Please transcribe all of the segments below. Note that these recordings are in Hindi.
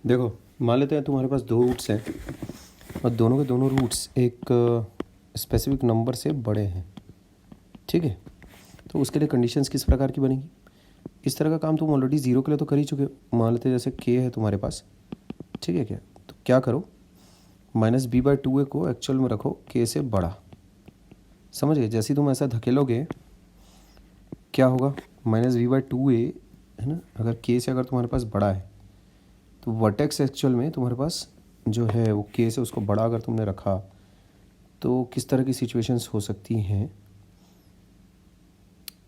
देखो, मान लेते हैं तुम्हारे पास दो रूट्स हैं और दोनों के दोनों रूट्स एक स्पेसिफिक नंबर से बड़े हैं। ठीक है, तो उसके लिए कंडीशंस किस प्रकार की बनेगी? इस तरह का काम तुम ऑलरेडी ज़ीरो के लिए तो कर ही चुके हो। मान लेते हैं जैसे के है तुम्हारे पास, ठीक है क्या? तो क्या करो, -b/2a को एक्चुअल में रखो के से बड़ा। समझ गए? जैसे ही तुम ऐसा धकेलोगे क्या होगा, -b/2a है ना, अगर के से अगर तुम्हारे पास बड़ा है तो वर्टेक्स एक्चुअल में तुम्हारे पास जो है वो के से उसको बड़ा अगर तुमने रखा तो किस तरह की सिचुएशंस हो सकती हैं।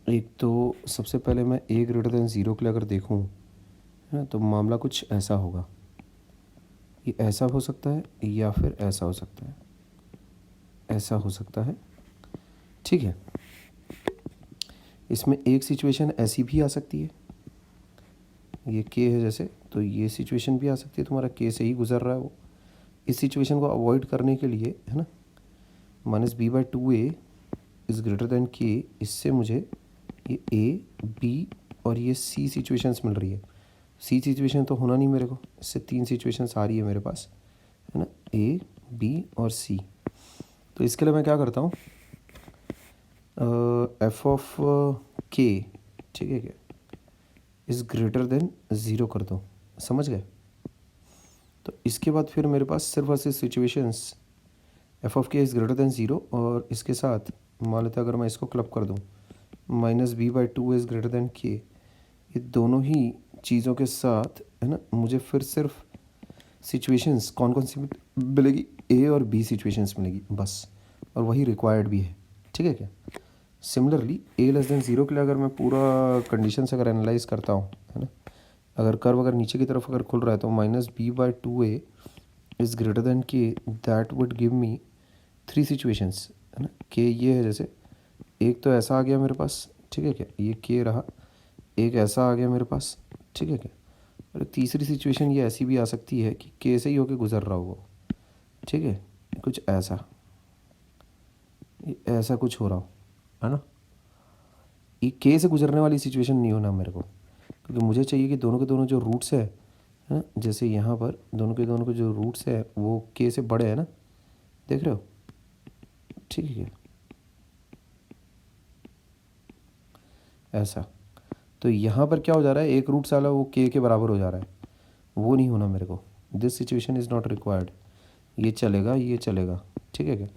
एक तो सबसे पहले मैं a 0 के लिए अगर देखूं है ना, तो मामला कुछ ऐसा होगा। ये ऐसा हो सकता है या फिर ऐसा हो सकता है, ऐसा हो सकता है। ठीक है, इसमें एक सिचुएशन ऐसी भी आ सकती है, ये के है जैसे, तो ये सिचुएशन भी आ सकती है, तुम्हारा के से ही गुजर रहा है वो। इस सिचुएशन को अवॉइड करने के लिए है ना, -b/2a > के, इससे मुझे ये a b और ये c सिचुएशंस मिल रही है। सी सिचुएशन तो होना नहीं मेरे को, इससे 3 सिचुएशंस आ रही है मेरे पास, है ना, a b और c। तो इसके लिए मैं क्या करता हूँ, f ऑफ k, ठीक है क्या, > 0 कर दो। समझ गए? तो इसके बाद फिर मेरे पास सिर्फ और सिर्फ सिचुएशंस f ऑफ k > 0 और इसके साथ मान लेते अगर मैं इसको क्लब कर दूँ -b/2 k, ये दोनों ही चीज़ों के साथ है ना, मुझे फिर सिर्फ सिचुएशंस कौन कौन सी मिलेगी, ए और बी सिचुएशंस मिलेगी बस, और वही रिक्वायर्ड भी है। ठीक है क्या? सिमिलरली a <0 के लिए अगर मैं पूरा कंडीशन से अगर एनालाइज करता हूँ है ना, अगर कर्व अगर नीचे की तरफ अगर खुल रहा है तो -b/2a k, that would give me 3 situations, है ना। के ये है जैसे, एक तो ऐसा आ गया मेरे पास, ठीक है क्या, ये के रहा, एक ऐसा आ गया मेरे पास, ठीक है क्या, और तीसरी सिचुएशन ये ऐसी भी आ सकती है कि के से ही होके गुजर रहा होगा, ठीक है, कुछ ऐसा, ये ऐसा कुछ हो रहा हो, है ना। ये के से गुजरने वाली सिचुएशन नहीं होना मेरे को, क्योंकि मुझे चाहिए कि दोनों के दोनों जो रूट्स है ना, जैसे यहाँ पर दोनों के दोनों के जो रूट्स है वो के से बड़े हैं ना, देख रहे हो, ठीक है, ऐसा। तो यहाँ पर क्या हो जा रहा है, एक रूट साला वो के बराबर हो जा रहा है, वो नहीं होना मेरे को। This situation is not required. ये चलेगा, ये चलेगा, ठीक है क्या।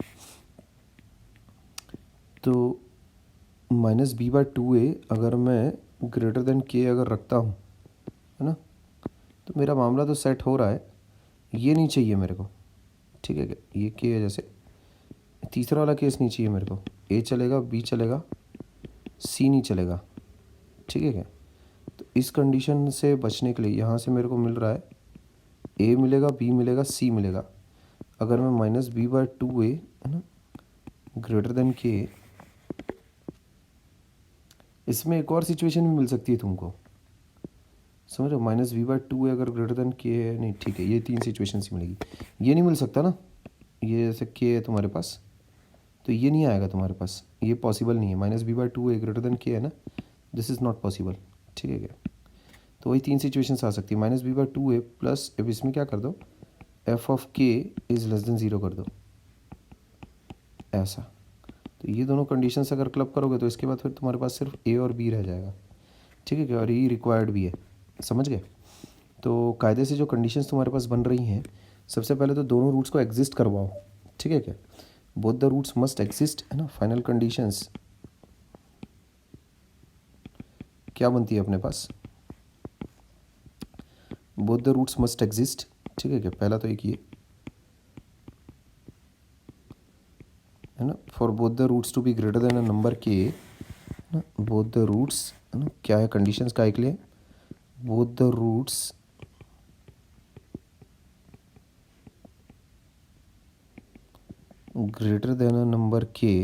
तो -b/2a अगर मैं > अगर रखता हूँ, है ना, तो मेरा मामला तो सेट हो रहा है। ये नहीं चाहिए मेरे को, ठीक है क्या, ये के है जैसे, तीसरा वाला केस नहीं चाहिए मेरे को, ए चलेगा, बी चलेगा, सी नहीं चलेगा, ठीक है क्या। तो इस कंडीशन से बचने के लिए यहाँ से मेरे को मिल रहा है, ए मिलेगा, बी मिलेगा, सी मिलेगा। अगर मैं -b/2a है ना > k, इसमें एक और सिचुएशन भी मिल सकती है तुमको, समझ रहे हो, -b/2a अगर > k है, नहीं ठीक है, ये 3 सिचुएशंस ही मिलेगी। ये नहीं मिल सकता ना, ये जैसे k है तुम्हारे पास, तो ये नहीं आएगा तुम्हारे पास, ये पॉसिबल नहीं है। -b/2a k है ना, दिस इज़ नॉट पॉसिबल, ठीक है क्या। तो वही 3 सिचुएशंस आ सकती है, -b/2a प्लस, अब इसमें क्या कर दो, f ऑफ k << 0 कर दो, ऐसा। तो ये दोनों कंडीशंस अगर क्लब करोगे तो इसके बाद फिर तुम्हारे पास सिर्फ ए और बी रह जाएगा, ठीक है क्या, और ये रिक्वायर्ड भी है। समझ गए? तो कायदे से जो कंडीशंस तुम्हारे पास बन रही हैं, सबसे पहले तो दोनों रूट्स को एग्जिस्ट करवाओ, ठीक है क्या, both the roots must exist, है ना। फाइनल कंडीशंस क्या बनती है अपने पास, both the roots must exist, ठीक है क्या, पहला तो एक ये है ना, for both the roots to be greater than a number के, ना, बोथ द रूट्स, है ना, क्या है कंडीशंस का एक लिए, both the roots greater than a number k,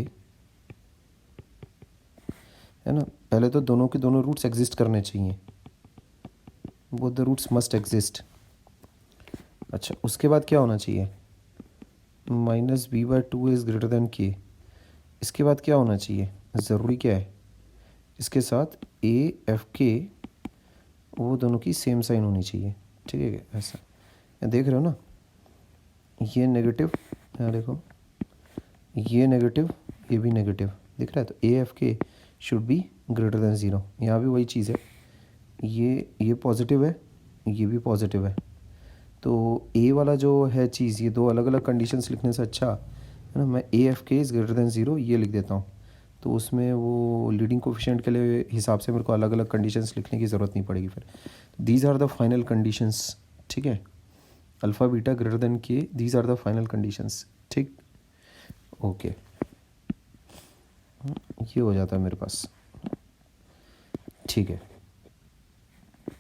है ना। पहले तो दोनों के दोनों रूट्स एग्जिस्ट करने चाहिए, both the roots must exist. अच्छा, उसके बाद क्या होना चाहिए, -b/2 is greater than k, इसके बाद क्या होना चाहिए, ज़रूरी क्या है, इसके साथ a f k वो दोनों की सेम साइन होनी चाहिए, ठीक है, ऐसा। देख रहे हो ना, ये नेगेटिव, यहाँ देखो ये नेगेटिव, ये भी नेगेटिव दिख रहा है, तो ए एफ के should be greater than zero. यहाँ भी वही चीज़ है, ये पॉजिटिव है, ये भी पॉजिटिव है, तो ए वाला जो है चीज़, ये दो अलग अलग कंडीशंस लिखने से अच्छा है ना, मैं ए एफ के इज़ ग्रेटर देन ज़ीरो ये लिख देता हूँ, तो उसमें वो लीडिंग कोफिशिएंट के लिए हिसाब से मेरे को अलग अलग कंडीशंस लिखने की ज़रूरत नहीं पड़ेगी फिर। These are the final conditions, ठीक है, alpha beta greater than k, these are the final conditions, ठीक, ओके। ये हो जाता है मेरे पास, ठीक है।